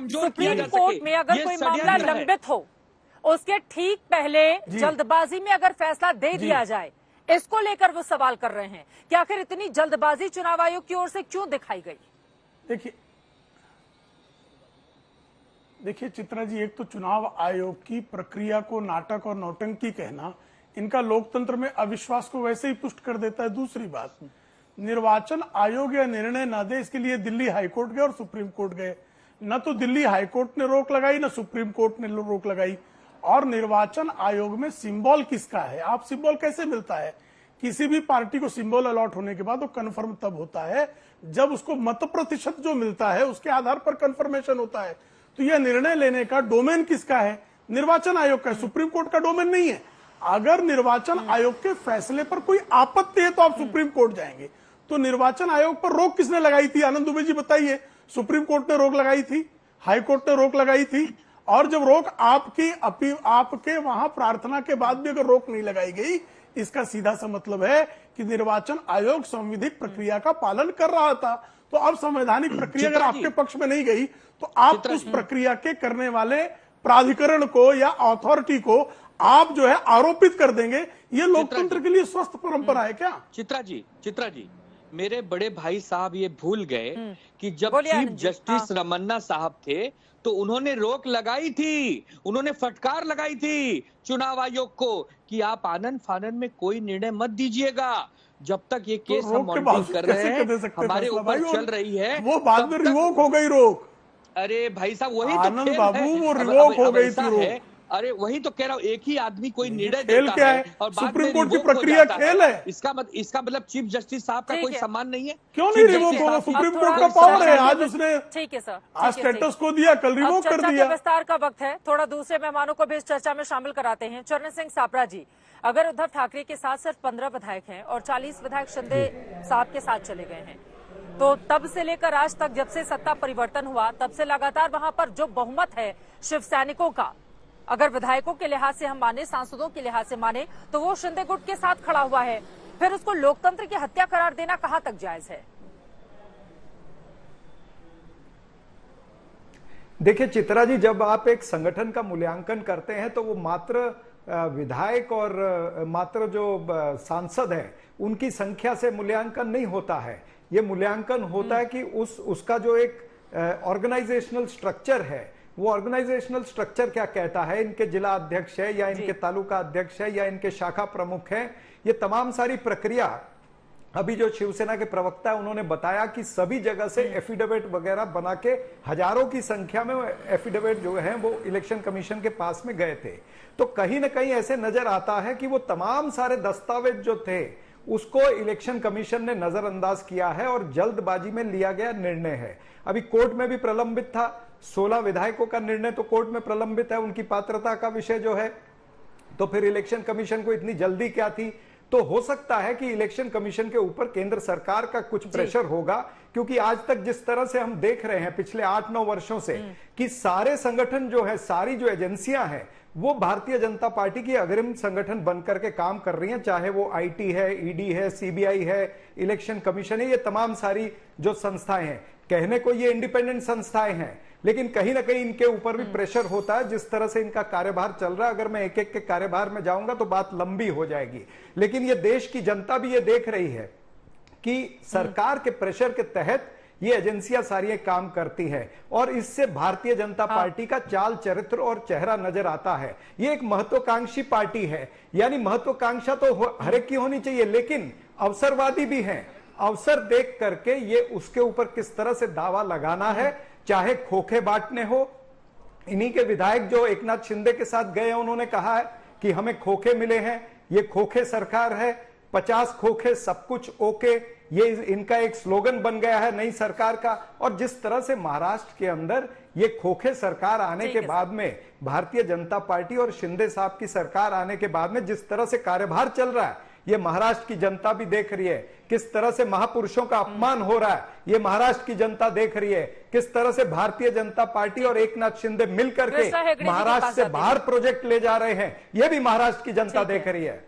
कमजोर किया जा सुप्रीम कोर्ट में अगर कोई मामला लंबित हो, उसके ठीक पहले जल्दबाजी में अगर फैसला दे दिया जाए, इसको लेकर वो सवाल कर रहे हैं कि आखिर इतनी जल्दबाजी चुनाव आयोग की ओर से क्यों दिखाई गई। देखिए चित्रा जी, एक तो चुनाव आयोग की प्रक्रिया को नाटक और नौटंकी कहना इनका लोकतंत्र में अविश्वास को वैसे ही पुष्ट कर देता है। दूसरी बात, निर्वाचन आयोग या निर्णय न दे, इसके लिए दिल्ली हाईकोर्ट गए और सुप्रीम कोर्ट गए। न तो दिल्ली हाईकोर्ट ने रोक लगाई, न सुप्रीम कोर्ट ने रोक लगाई। और निर्वाचन आयोग में सिंबल किसका है, आप सिंबल कैसे मिलता है? किसी भी पार्टी को सिंबल अलॉट होने के बाद वो कन्फर्म तब होता है जब उसको मत प्रतिशत जो मिलता है उसके आधार पर कन्फर्मेशन होता है। तो यह निर्णय लेने का डोमेन किसका है? निर्वाचन आयोग का है, सुप्रीम कोर्ट का डोमेन नहीं है। अगर निर्वाचन आयोग के फैसले पर कोई आपत्ति है तो आप सुप्रीम कोर्ट जाएंगे। तो निर्वाचन आयोग पर रोक किसने लगाई थी? आनंद दुबे जी बताइए। सुप्रीम कोर्ट ने रोक लगाई थी, हाई कोर्ट ने रोक लगाई थी। और जब रोक आपके वहां प्रार्थना के बाद भी अगर रोक नहीं लगाई गई, इसका सीधा सा मतलब है कि निर्वाचन आयोग संवैधानिक प्रक्रिया का पालन कर रहा था। तो अब संवैधानिक प्रक्रिया अगर आपके पक्ष में नहीं गई तो आप उस प्रक्रिया के करने वाले प्राधिकरण को या अथॉरिटी को आप जो है आरोपित कर देंगे। ये लोकतंत्र के लिए स्वस्थ परंपरा है क्या? चित्रा जी, मेरे बड़े भाई साहब ये भूल गए कि जब चीफ जस्टिस रमन्ना साहब थे तो उन्होंने रोक लगाई थी, उन्होंने फटकार लगाई थी चुनाव आयोग को कि आप आनन फानन में कोई निर्णय मत दीजिएगा जब तक ये केस हम मॉनिटरिंग कर रहे हैं, हमारे ऊपर चल रही है। वो बाद में रिवोक हो गई रोक। अरे भाई साहब, वही आनंद बाबू, वो रिवोक हो गई थी रोक। अरे वही तो कह रहा हूँ, एक ही आदमी कोई निर्णय देता क्या है और सुप्रीम कोर्ट की प्रक्रिया खेल है। इसका मतलब चीफ जस्टिस साहब का कोई सम्मान नहीं है? क्यों नहीं रिवोक होगा? सुप्रीम कोर्ट का पावर है। आज उसने ठीक है सर, आज स्टेटस को दिया, कल रिवोक कर दिया। विस्तार का वक्त है, थोड़ा दूसरे मेहमानों को भी इस चर्चा में शामिल कराते हैं। चरण सिंह सापरा जी, अगर उद्धव ठाकरे के साथ सिर्फ 15 विधायक हैं और 40 विधायक शिंदे साहब के साथ चले गए हैं, तो तब से लेकर आज तक जब से सत्ता परिवर्तन हुआ तब से लगातार वहां पर जो बहुमत है शिव सैनिकों का, अगर विधायकों के लिहाज से हम माने, सांसदों के लिहाज से माने, तो वो शिंदे गुट के साथ खड़ा हुआ है। फिर उसको लोकतंत्र की हत्या करार देना कहां तक जायज है? देखिए चित्रा जी, जब आप एक संगठन का मूल्यांकन करते हैं तो वो मात्र विधायक और मात्र जो सांसद हैं उनकी संख्या से मूल्यांकन नहीं होता है। ये मूल्यांकन होता है कि उसका जो एक ऑर्गेनाइजेशनल स्ट्रक्चर है, वो ऑर्गेनाइजेशनल स्ट्रक्चर क्या कहता है। इनके जिला अध्यक्ष है या इनके तालुका अध्यक्ष है या इनके शाखा प्रमुख है, ये तमाम सारी प्रक्रिया अभी जो शिवसेना के प्रवक्ता है उन्होंने बताया कि सभी जगह से एफिडेविट वगैरह बना के हजारों की संख्या में एफिडेविट जो है वो इलेक्शन कमीशन के पास में गए थे। तो कहीं ना कहीं ऐसे नजर आता है कि वो तमाम सारे दस्तावेज जो थे उसको इलेक्शन कमीशन ने नजरअंदाज किया है और जल्दबाजी में लिया गया निर्णय है। अभी कोर्ट में भी प्रलंबित था, 16 विधायकों का निर्णय तो कोर्ट में प्रलंबित है, उनकी पात्रता का विषय जो है। तो फिर इलेक्शन कमीशन को इतनी जल्दी क्या थी? तो हो सकता है कि इलेक्शन कमीशन के ऊपर केंद्र सरकार का कुछ प्रेशर होगा, क्योंकि आज तक जिस तरह से हम देख रहे हैं पिछले 8-9 वर्षों से कि सारे संगठन जो है, सारी जो एजेंसियां हैं वो भारतीय जनता पार्टी की अग्रिम संगठन बनकर के काम कर रही हैं, चाहे वो आईटी है, ईडी है, सीबीआई है, इलेक्शन कमीशन है, ये तमाम सारी जो संस्थाएं हैं। कहने को ये इंडिपेंडेंट संस्थाएं हैं, लेकिन कहीं ना कहीं इनके ऊपर भी प्रेशर होता है जिस तरह से इनका कार्यभार चल रहा है। अगर मैं एक एक के कार्यभार में जाऊंगा तो बात लंबी हो जाएगी, लेकिन ये देश की जनता भी ये देख रही है कि सरकार के प्रेशर के तहत ये एजेंसियां सारी काम करती है और इससे भारतीय जनता पार्टी का चाल चरित्र और चेहरा नजर आता है। ये एक महत्वाकांक्षी पार्टी है, यानी महत्वाकांक्षा तो हर एक की होनी चाहिए, लेकिन अवसरवादी भी है। अवसर देख करके ये उसके ऊपर किस तरह से दावा लगाना है, चाहे खोखे बांटने हो। इन्हीं के विधायक जो एकनाथ शिंदे के साथ गए हैं उन्होंने कहा है कि हमें खोखे मिले हैं, ये खोखे सरकार है, 50 खोखे सब कुछ ओके, ये इनका एक स्लोगन बन गया है नई सरकार का। और जिस तरह से महाराष्ट्र के अंदर ये खोखे सरकार आने के बाद में, भारतीय जनता पार्टी और शिंदे साहब की सरकार आने के बाद में जिस तरह से कार्यभार चल रहा है, ये महाराष्ट्र की जनता भी देख रही है। किस तरह से महापुरुषों का अपमान हो रहा है, ये महाराष्ट्र की जनता देख रही है। किस तरह से भारतीय जनता पार्टी और एकनाथ शिंदे मिलकर के महाराष्ट्र से बाहर प्रोजेक्ट ले जा रहे हैं, ये भी महाराष्ट्र की जनता देख रही है।